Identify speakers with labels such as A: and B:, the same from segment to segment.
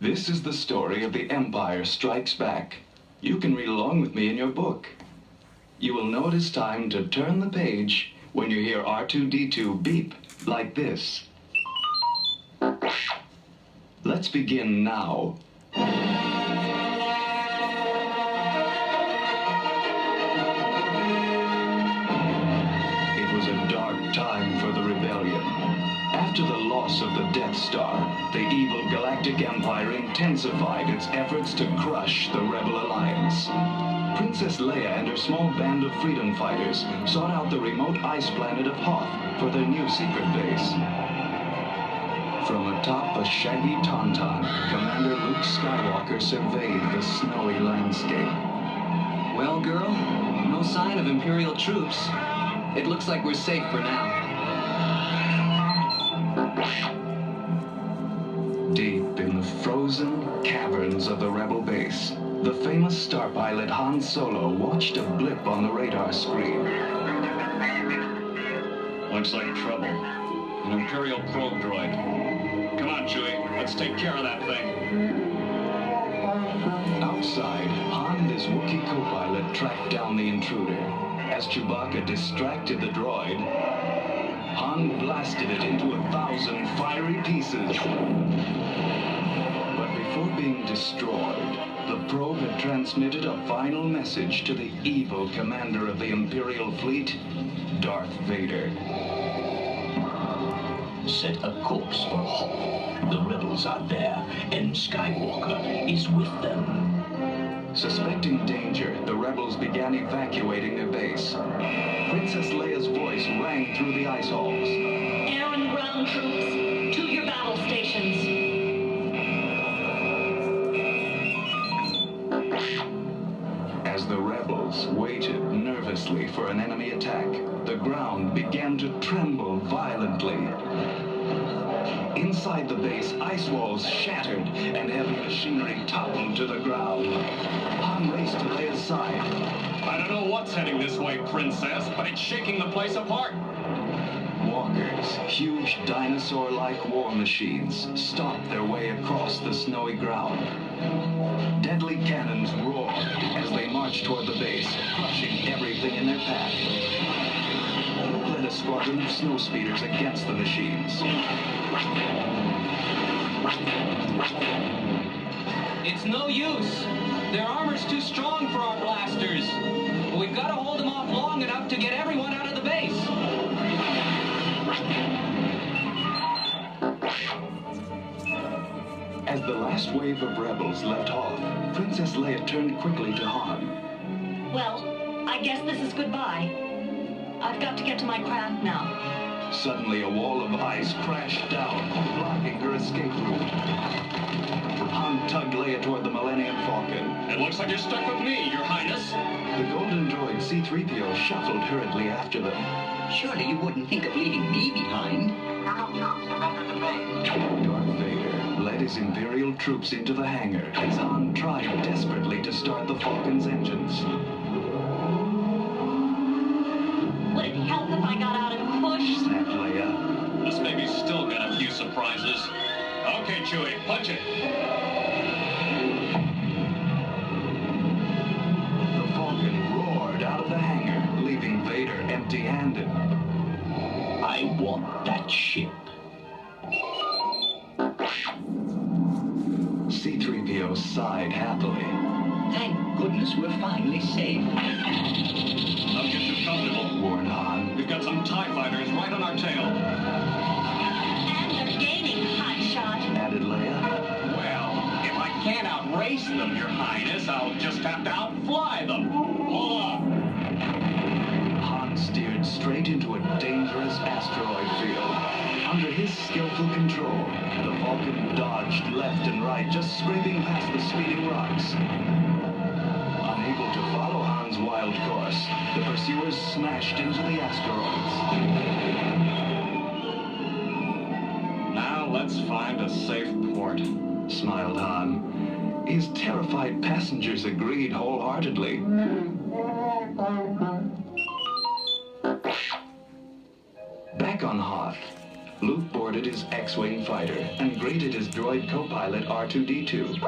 A: This is the story of the Empire Strikes Back. You can read along with me in your book. You will know it is time to turn the page when you hear R2-D2 beep like this. Let's begin now. It was a dark time for the rebellion. After the loss of the Death Star, the evil Galactic Empire intensified its efforts to crush the Rebel Alliance. Princess Leia and her small band of freedom fighters sought out the remote ice planet of Hoth for their new secret base. From atop a shaggy tauntaun, Commander Luke Skywalker surveyed the snowy landscape.
B: Well, girl, no sign of Imperial troops. It looks like we're safe for now.
A: Deep in the frozen caverns of the Rebel base, the famous star pilot Han Solo watched a blip on the radar screen.
C: Looks like trouble. An Imperial probe droid. Come on, Chewie. Let's take care of that thing.
A: Outside, Han and his Wookiee co-pilot tracked down the intruder. As Chewbacca distracted the droid, Han blasted it into 1,000 fiery pieces. But before being destroyed, the probe had transmitted a final message to the evil commander of the Imperial fleet, Darth Vader.
D: Set a course for Hoth. The rebels are there, and Skywalker is with them.
A: Suspecting danger, the rebels began evacuating their base. Princess Leia's voice rang through the ice halls.
E: Air and ground troops, to your battle stations.
A: As the rebels waited nervously for an enemy attack, the ground began to tremble violently. Inside the base, ice walls shattered and heavy machinery toppled to the ground. Han raced to Leia's side.
C: I don't know what's heading this way, Princess, but it's shaking the place apart.
A: Walkers, huge dinosaur-like war machines, stomped their way across the snowy ground. Deadly cannons roared as they marched toward the base, crushing everything in their path. Luke led a squadron of snowspeeders against the machines.
B: It's no use. Their armor's too strong for our blasters. We've got to hold them off long enough to get everyone out of the base.
A: As the last wave of rebels left Hoth, Princess Leia turned quickly to Han.
E: Well, I guess this is goodbye. I've got to get to my craft now.
A: Suddenly, a wall of ice crashed down, blocking her escape route. Han tugged Leia toward the Millennium Falcon.
C: It looks like you're stuck with me, Your Highness.
A: The golden droid C-3PO shuffled hurriedly after them.
F: Surely you wouldn't think of leaving me behind.
A: Darth Vader led his Imperial troops into the hangar as Han tried desperately to start the Falcon's engines.
E: Would it help if I got out and pushed?
A: Snapped Leia.
C: This baby's still got a few surprises. Okay, Chewie, punch it.
A: The Falcon roared out of the hangar, leaving Vader empty-handed.
D: I want that ship.
A: C-3PO sighed happily.
F: Thank goodness we're finally safe.
C: Don't get too comfortable.
A: Warned Han.
C: We've got some TIE fighters right on our tail.
E: And they're gaining, hotshot.
A: Added Leia.
C: Well, if I can't outrace them, Your Highness, I'll just have to outfly them. Hold on.
A: Han steered straight into a dangerous asteroid field. Under his skillful control, the Falcon dodged left and right, just scraping past the speeding rocks. Unable to follow Han's wild course, the pursuers smashed into the asteroids.
C: Now let's find a safe port.
A: Smiled Han. His terrified passengers agreed wholeheartedly. Back on Hoth, Luke boarded his X-Wing fighter and greeted his droid co-pilot R2-D2.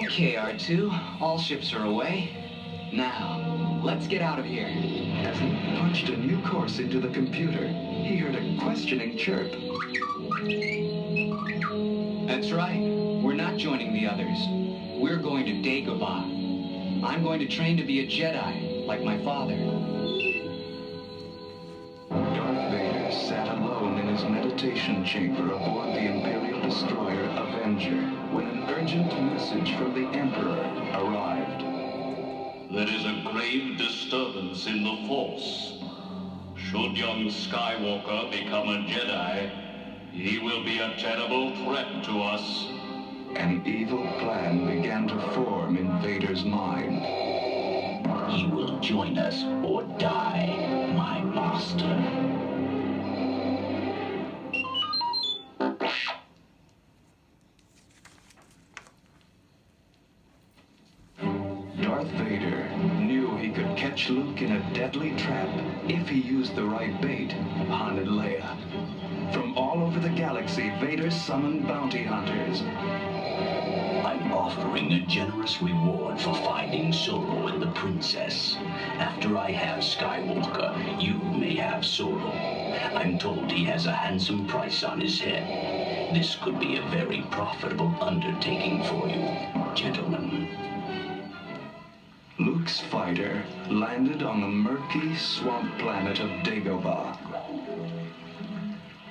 B: Okay, R2. All ships are away. Now, let's get out of here.
A: As he punched a new course into the computer, he heard a questioning chirp.
B: That's right. We're not joining the others. We're going to Dagobah. I'm going to train to be a Jedi, like my father.
A: Darth Vader sat alone in his meditation chamber aboard the Imperial destroyer Avenger when an urgent message from the Emperor arrived.
C: There is a grave disturbance in the Force. Should young Skywalker become a Jedi, he will be a terrible threat to us.
A: An evil plan began to form in Vader's mind.
D: He will join us or die, my master.
A: Darth Vader knew he could catch Luke in a deadly trap if he used the right bait, Han and Leia. From all over the galaxy, Vader summoned bounty hunters.
D: I'm offering a generous reward for finding Solo and the princess. After I have Skywalker, you may have Solo. I'm told he has a handsome price on his head. This could be a very profitable undertaking for you, gentlemen.
A: Luke's fighter landed on the murky swamp planet of Dagobah.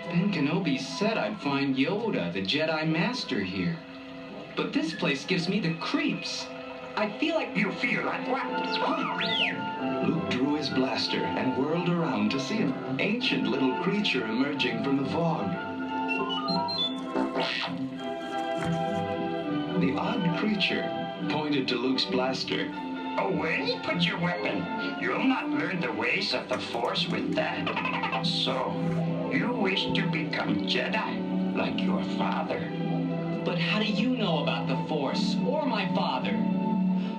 B: Ben Kenobi said I'd find Yoda, the Jedi Master, here. But this place gives me the creeps. I feel like...
G: You feel like what?
A: Luke drew his blaster and whirled around to see an ancient little creature emerging from the fog. The odd creature pointed to Luke's blaster.
G: Away, put your weapon. You'll not learn the ways of the Force with that. So, you wish to become Jedi, like your father.
B: But how do you know about the Force, or my father?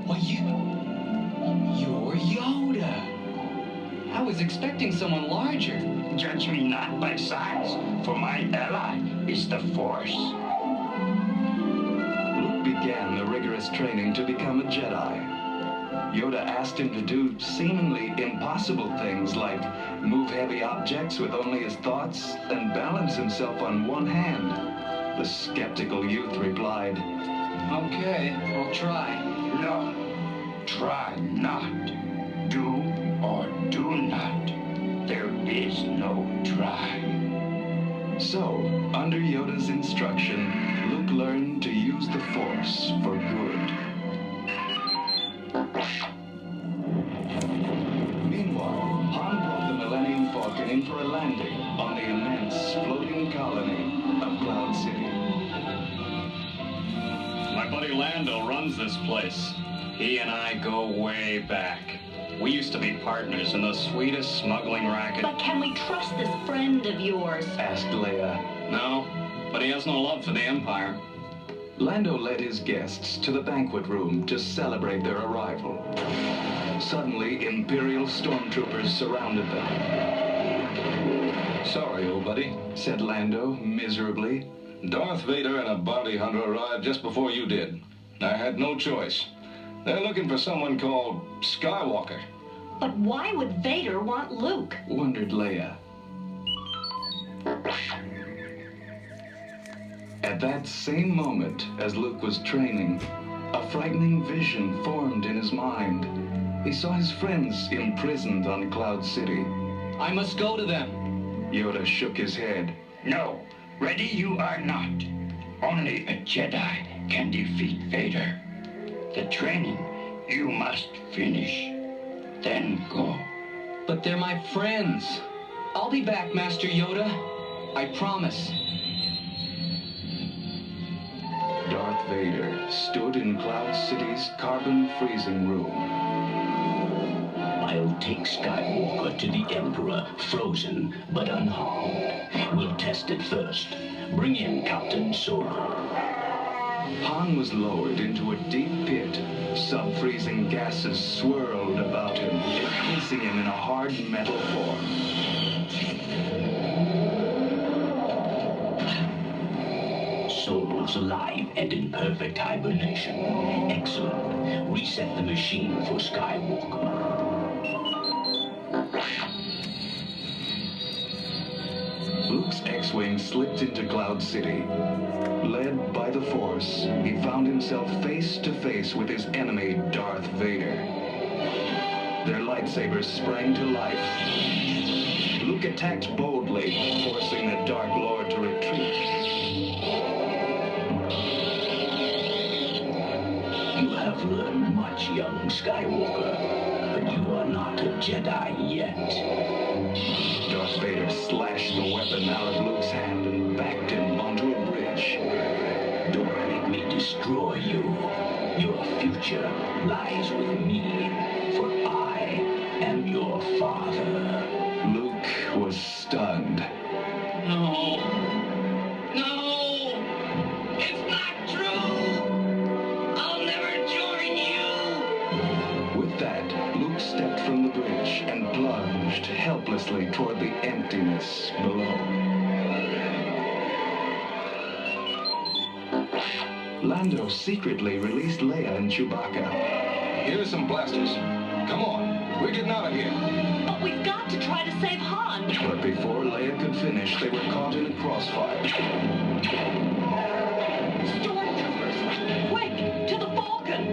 B: Why, you're Yoda. I was expecting someone larger.
G: Judge me not by size, for my ally is the Force.
A: Luke began the rigorous training to become a Jedi. Yoda asked him to do seemingly impossible things like move heavy objects with only his thoughts and balance himself on one hand. The skeptical youth replied,
B: Okay, I'll try.
G: No, try not. Do or do not. There is no try.
A: So, under Yoda's instruction, Luke learned to use the Force for good. Meanwhile, Han brought the Millennium Falcon in for a landing on the immense floating colony of Cloud City.
C: My buddy Lando runs this place. He and I go way back. We used to be partners in the sweetest smuggling racket.
E: But can we trust this friend of yours?
A: Asked Leia.
C: No, but he has no love for the Empire.
A: Lando led his guests to the banquet room to celebrate their arrival. Suddenly, Imperial stormtroopers surrounded them.
H: Sorry, old buddy,
A: Said Lando miserably.
H: Darth Vader and a bounty hunter arrived just before you did. I had no choice. They're looking for someone called Skywalker.
E: But why would Vader want Luke?
A: Wondered Leia. At that same moment, as Luke was training, a frightening vision formed in his mind. He saw his friends imprisoned on Cloud City.
B: I must go to them.
A: Yoda shook his head.
G: No, ready you are not. Only a Jedi can defeat Vader. The training you must finish, then go.
B: But they're my friends. I'll be back, Master Yoda. I promise.
A: Darth Vader stood in Cloud City's carbon freezing room.
D: I'll take Skywalker to the Emperor, frozen but unharmed. We'll test it first. Bring in Captain Solo.
A: Han was lowered into a deep pit. Sub-freezing gases swirled about him, encasing him in a hard metal form.
D: Solo's alive and in perfect hibernation. Excellent. Reset the machine for Skywalker.
A: Luke's X-Wing slipped into Cloud City. Led by the Force, he found himself face to face with his enemy, Darth Vader. Their lightsabers sprang to life. Luke attacked boldly, forcing the Dark Lord to retreat.
D: You have learned much, young Skywalker, but you are not a Jedi yet.
A: Darth Vader slashed the weapon out of Luke's hand and backed him onto a bridge.
D: Don't make me destroy you. Your future lies with me, for I am your father.
A: Luke was stunned.
B: No. No! It's not true! I'll never join you!
A: With that, Luke stepped from the bridge and plunged helplessly toward the emptiness below. Lando secretly released Leia and Chewbacca.
H: Here's some blasters. Come on, we're getting out of here.
E: But we've got to try to save Han.
A: But before Leia could finish, they were caught in a crossfire.
E: Stormtroopers! Quick! To the Falcon!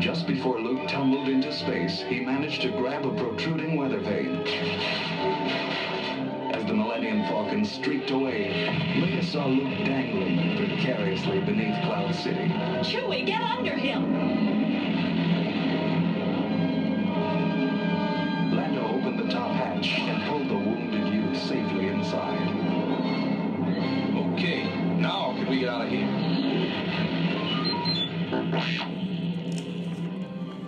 A: Just before Luke tumbled into space, he managed to grab a protruding weather vane. As the Millennium Falcon streaked away, Leia saw Luke dangling precariously beneath Cloud City.
E: Chewie, get under him!
A: Lando opened the top hatch and pulled the wounded youth safely inside.
H: Okay, now can we get out of here?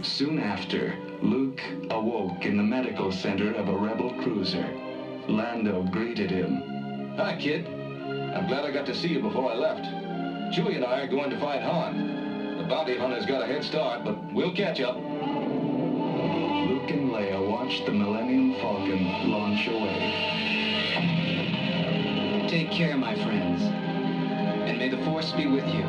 A: Soon after, Luke awoke in the medical center of a rebel cruiser. Lando greeted him.
H: Hi, kid. I'm glad I got to see you before I left. Chewie and I are going to find Han. The bounty hunter's got a head start, but we'll catch up.
A: Luke and Leia watched the Millennium Falcon launch away.
B: Take care, my friends. And may the Force be with you.